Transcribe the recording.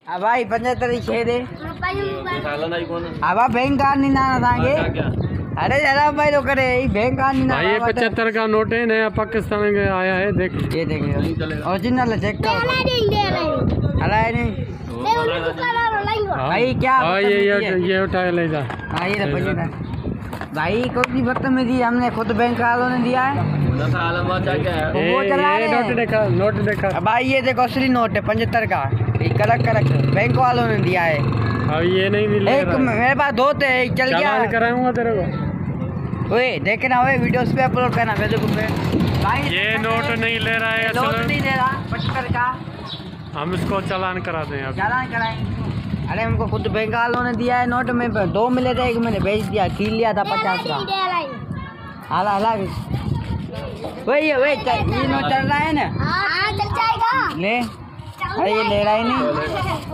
भाई 75 छे दे bank card नहीं ना थांगे अरे जरा भाई तो करे बैंक कार्ड नहीं ना भाई ये 75 का नोट है नया पाकिस्तान में आया है देख ये देखिए ओरिजिनल चेक कर अरे नहीं भाई क्या ये उठा ले जा हाँ ये ना भाई कोई बदतमीजी हमने खुद बैंक वालों ने दिया है वो चला रहे हैं नोट देखा भाई ये देखो असली नोट है 75 का कड़क बैंक वालों ने दिया है अब ये नहीं मिल एक मेरे पास दो थे एक चल गया कराऊंगा तेरे को ओए देखना ओए वीडियोस पे अपलोड करना फेसबुक पे भाई ये नोट नहीं ले रहा है नोट नहीं दे रहा 75 का हम इसको चालान करा दें अब चालान कराएंगे अरे हमको खुद बैंक वालों ने दिया है नोट में 2 मिले थे एक मैंने भेज दिया छीन लिया था 50 का हाला वही ये नोट चल रहा है ना चल जाएगा ले अरे ये ले रहा ही नहीं